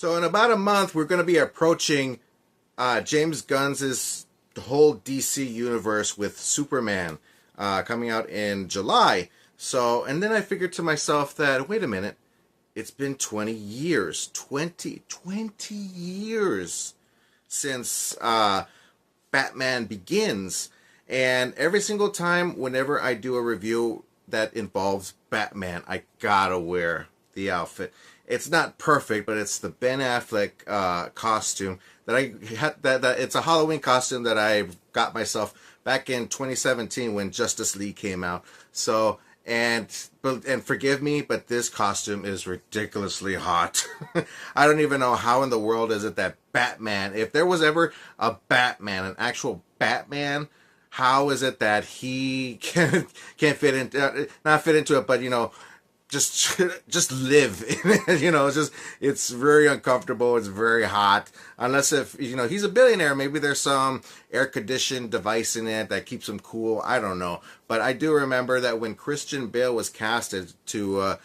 So in about a month, we're going to be approaching James Gunn's whole DC universe with Superman coming out in July. So, and then I figured to myself that, wait a minute, it's been 20 years. 20 years since Batman Begins. And every single time, whenever I do a review that involves Batman, I gotta wear the outfit. It's not perfect, but it's the Ben Affleck costume that I had. That it's a Halloween costume that I got myself back in 2017 when Justice League came out. So and forgive me, but this costume is ridiculously hot. I don't even know how in the world is it that Batman, if there was ever a Batman, an actual Batman, how is it that he can't fit into not fit into it, but just live in it. It's very uncomfortable. It's very hot. Unless if he's a billionaire, maybe there's some air conditioned device in it that keeps him cool. I don't know. But I do remember that when Christian Bale was casted to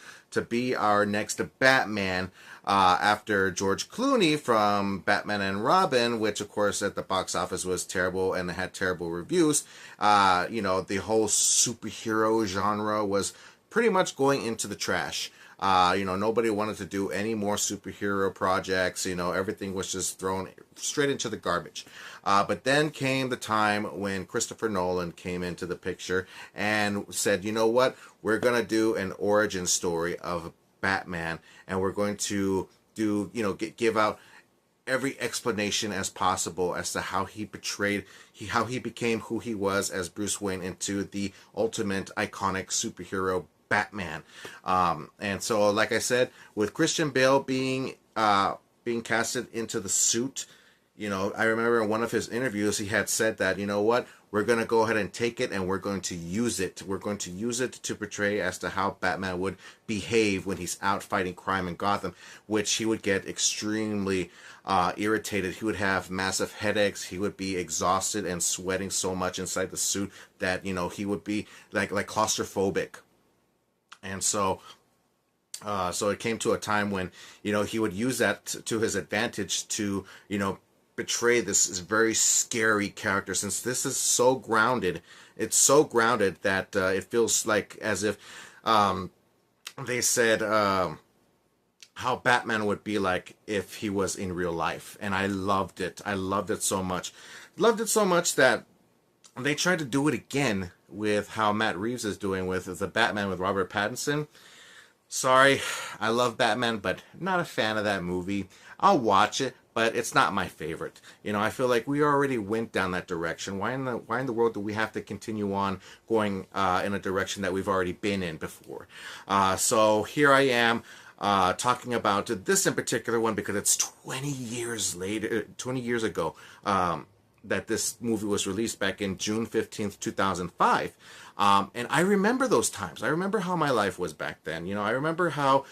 be our next Batman, after George Clooney from Batman and Robin, which of course at the box office was terrible and had terrible reviews. The whole superhero genre was pretty much going into the trash. Nobody wanted to do any more superhero projects. Everything was just thrown straight into the garbage. But then came the time when Christopher Nolan came into the picture and said, you know what, we're going to do an origin story of Batman, and we're going to give out every explanation as possible as to how he how he became who he was as Bruce Wayne into the ultimate iconic superhero Batman. And so, like I said, with Christian Bale being casted into the suit, I remember in one of his interviews he had said that, you know what, we're going to go ahead and take it and we're going to use it. We're going to use it to portray as to how Batman would behave when he's out fighting crime in Gotham, which he would get extremely irritated. He would have massive headaches. He would be exhausted and sweating so much inside the suit that, he would be like claustrophobic. And so it came to a time when, he would use that to his advantage to, betray this very scary character. Since this is so grounded, it's so grounded that it feels like as if they said how Batman would be like if he was in real life. And I loved it. I loved it so much. Loved it so much that they tried to do it again with how Matt Reeves is doing with the Batman with Robert Pattinson. Sorry, I love Batman, but not a fan of that movie. I'll watch it, but it's not my favorite. I feel like we already went down that direction. Why in the world do we have to continue on going in a direction that we've already been in before? So here I am talking about this in particular one because it's 20 years ago that this movie was released back in June 15th, 2005. And I remember those times. I remember how my life was back then. I remember how,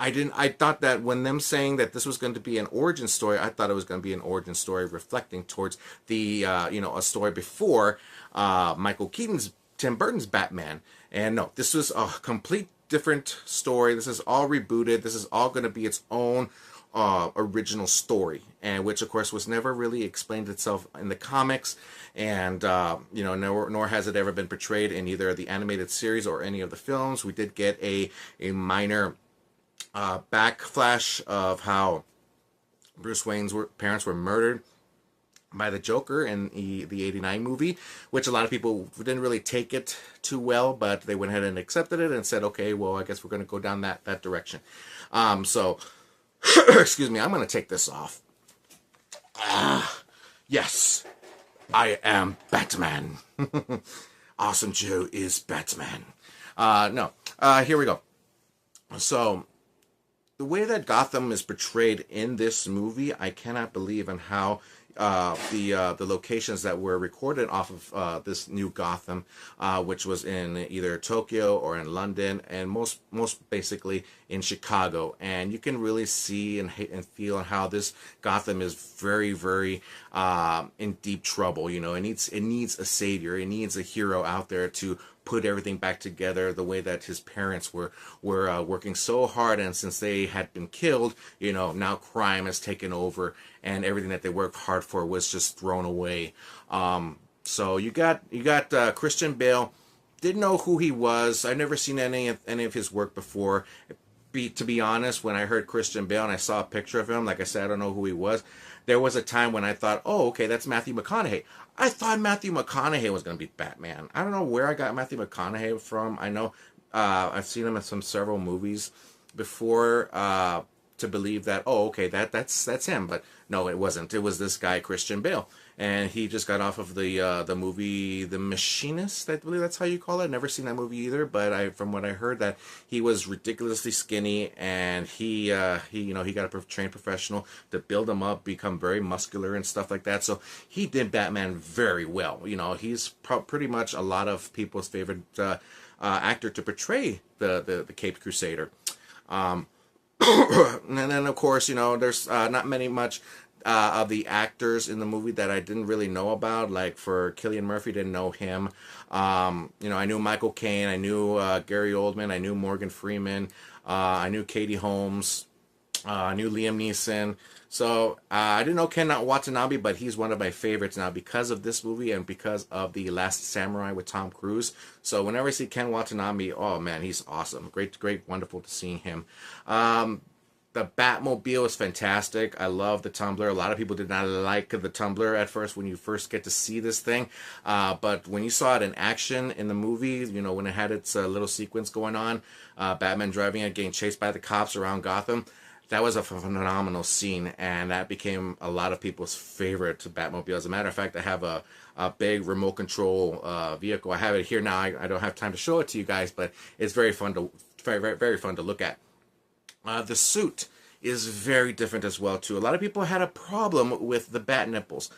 I thought that when them saying that this was going to be an origin story, I thought it was going to be an origin story reflecting towards the, a story before Michael Keaton's, Tim Burton's Batman. And no, this was a complete different story. This is all rebooted. This is all going to be its own original story, and which of course was never really explained itself in the comics, and nor has it ever been portrayed in either the animated series or any of the films. We did get a minor backflash of how Bruce Wayne's parents were murdered by the Joker in the 89 movie, which a lot of people didn't really take it too well, but they went ahead and accepted it and said, okay, well, I guess we're going to go down that direction. So excuse me, I'm going to take this off. Yes, I am Batman. Awesome Joe is Batman. Here we go. So, the way that Gotham is portrayed in this movie, I cannot believe in how the locations that were recorded off of this new Gotham, which was in either Tokyo or in London, and most basically in Chicago. And you can really see and feel how this Gotham is very, very in deep trouble. It needs a savior. It needs a hero out there to put everything back together, the way that his parents were working so hard, and since they had been killed, now crime has taken over, and everything that they worked hard for was just thrown away. So you got Christian Bale. Didn't know who he was. I've never seen any of his work before. To be honest, when I heard Christian Bale and I saw a picture of him, like I said, I don't know who he was. There was a time when I thought, oh, okay, that's Matthew McConaughey. I thought Matthew McConaughey was going to be Batman. I don't know where I got Matthew McConaughey from. I know I've seen him in several movies before to believe that, oh, okay, that's him. But no, it wasn't. It was this guy, Christian Bale. And he just got off of the movie The Machinist. I believe that's how you call it. Never seen that movie either, but from what I heard, that he was ridiculously skinny, and he got a trained professional to build him up, become very muscular and stuff like that. So he did Batman very well. He's pretty much a lot of people's favorite actor to portray the Caped Crusader. And then of course, there's not much of the actors in the movie that I didn't really know about. Like for Cillian Murphy, didn't know him. I knew Michael Caine, I knew Gary Oldman, I knew Morgan Freeman, I knew Katie Holmes, I knew Liam Neeson. So I didn't know Ken Watanabe, but he's one of my favorites now because of this movie and because of The Last Samurai with Tom Cruise. So whenever I see Ken Watanabe, oh man, he's awesome. Great, wonderful to see him. The Batmobile is fantastic. I love the Tumbler. A lot of people did not like the Tumbler at first when you first get to see this thing. But when you saw it in action in the movie, when it had its little sequence going on, Batman driving it, getting chased by the cops around Gotham, that was a phenomenal scene. And that became a lot of people's favorite Batmobile. As a matter of fact, I have a big remote control vehicle. I have it here now. I don't have time to show it to you guys, but it's very fun to very fun to look at. The suit is very different as well too. A lot of people had a problem with the bat nipples.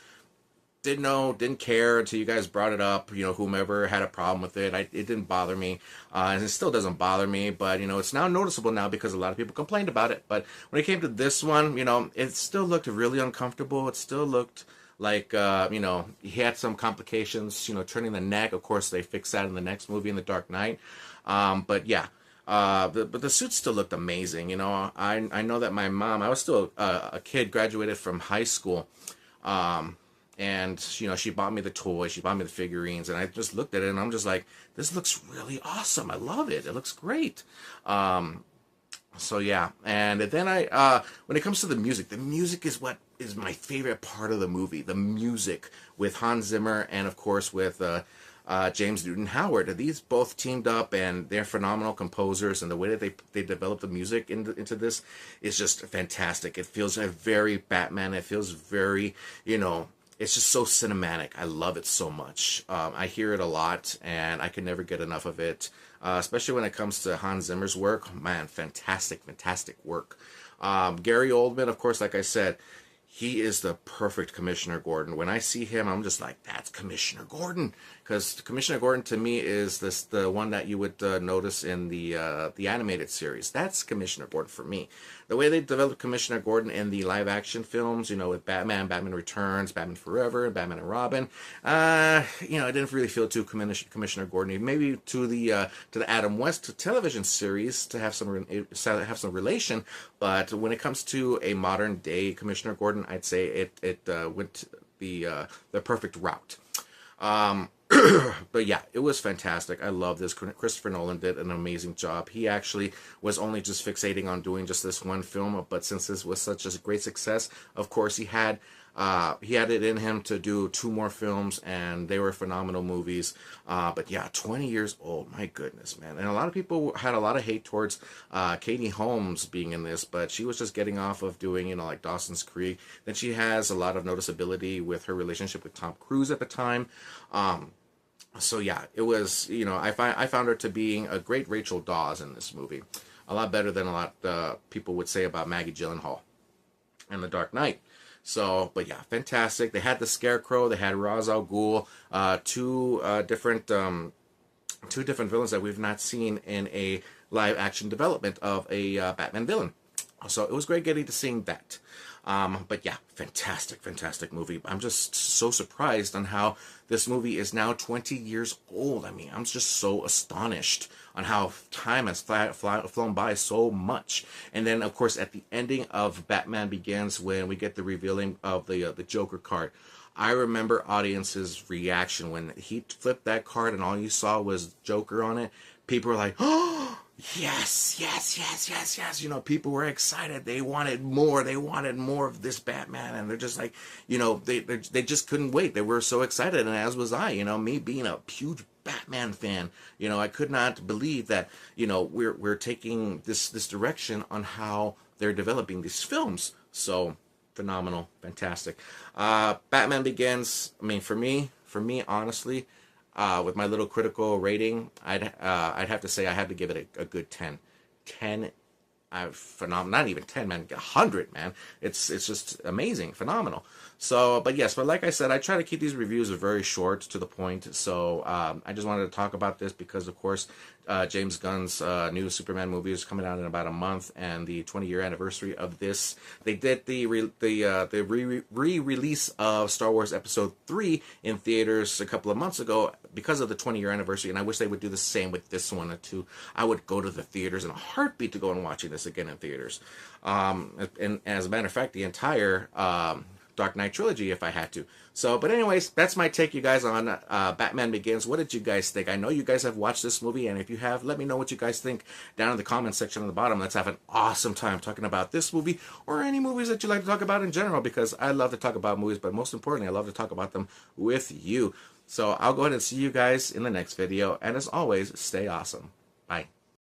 Didn't care until you guys brought it up. Whomever had a problem with it, it didn't bother me, and it still doesn't bother me. But it's now noticeable now because a lot of people complained about it. But when it came to this one, it still looked really uncomfortable. It still looked like he had some complications. Turning the neck. Of course, they fixed that in the next movie, in The Dark Knight. But yeah. But the suit still looked amazing. I know that my mom, I was still a kid, graduated from high school, and she bought me the toys, she bought me the figurines, and I just looked at it and I'm just like, this looks really awesome. I love it. It looks great. So yeah, and then when it comes to the music is what is my favorite part of the movie. The music with Hans Zimmer and of course with James Newton Howard. These both teamed up, and they're phenomenal composers, and the way that they develop the music into this is just fantastic. It feels very Batman. It feels very, it's just so cinematic. I love it so much. I hear it a lot, and I can never get enough of it, especially when it comes to Hans Zimmer's work. Man, fantastic work. Gary Oldman, of course, like I said, he is the perfect Commissioner Gordon. When I see him, I'm just like, that's Commissioner Gordon. Because Commissioner Gordon, to me, is the one that you would notice in the animated series. That's Commissioner Gordon for me. The way they developed Commissioner Gordon in the live-action films, with Batman, Batman Returns, Batman Forever, Batman and Robin, I didn't really feel too Commissioner Gordon. Maybe to the Adam West television series to have some relation, but when it comes to a modern day Commissioner Gordon, I'd say it went the perfect route. But yeah, it was fantastic. I love this. Christopher Nolan did an amazing job. He actually was only just fixating on doing just this one film, but since this was such a great success, of course he had it in him to do 2 more films, and they were phenomenal movies. But yeah, 20 years old, my goodness, man. And a lot of people had a lot of hate towards Katie Holmes being in this, but she was just getting off of doing, like Dawson's Creek. Then she has a lot of noticeability with her relationship with Tom Cruise at the time. So yeah, it was, I found her to being a great Rachel Dawes in this movie. A lot better than a lot people would say about Maggie Gyllenhaal in The Dark Knight. So, but yeah, fantastic. They had the Scarecrow, they had Ra's al Ghul, two different villains that we've not seen in a live action development of a Batman villain. So it was great getting to seeing that. But yeah, fantastic movie. I'm just so surprised on how this movie is now 20 years old. I mean, I'm just so astonished on how time has flown by so much. And then, of course, at the ending of Batman Begins, when we get the revealing of the Joker card, I remember audience's reaction when he flipped that card and all you saw was Joker on it. People were like, oh, yes. You know, people were excited. They wanted more. They wanted more of this Batman. And they're just like, you know, they just couldn't wait. They were so excited. And as was I, you know, me being a huge Batman fan, you know, I could not believe that, you know, we're taking this direction on how they're developing these films. So phenomenal, fantastic. Batman Begins, I mean, for me, honestly, with my little critical rating, I'd have to say I had to give it a good 10. 10, phenomenal. Not even 10, man. 100, man. It's just amazing, phenomenal. So, but yes, but like I said, I try to keep these reviews very short, to the point. So, I just wanted to talk about this because, of course, James Gunn's new Superman movie is coming out in about a month, and the 20-year anniversary of this. They did the re-release of Star Wars Episode 3 in theaters a couple of months ago because of the 20-year anniversary, and I wish they would do the same with this one too. I would go to the theaters in a heartbeat to go and watching this again in theaters. And as a matter of fact, the entire Dark Knight trilogy if I had to. So, but anyways, that's my take, you guys, on Batman Begins. What did you guys think? I know you guys have watched this movie, and if you have, let me know what you guys think down in the comment section on the bottom. Let's have an awesome time talking about this movie or any movies that you like to talk about in general, because I love to talk about movies, but most importantly, I love to talk about them with you. So I'll go ahead and see you guys in the next video, and as always, stay awesome. Bye.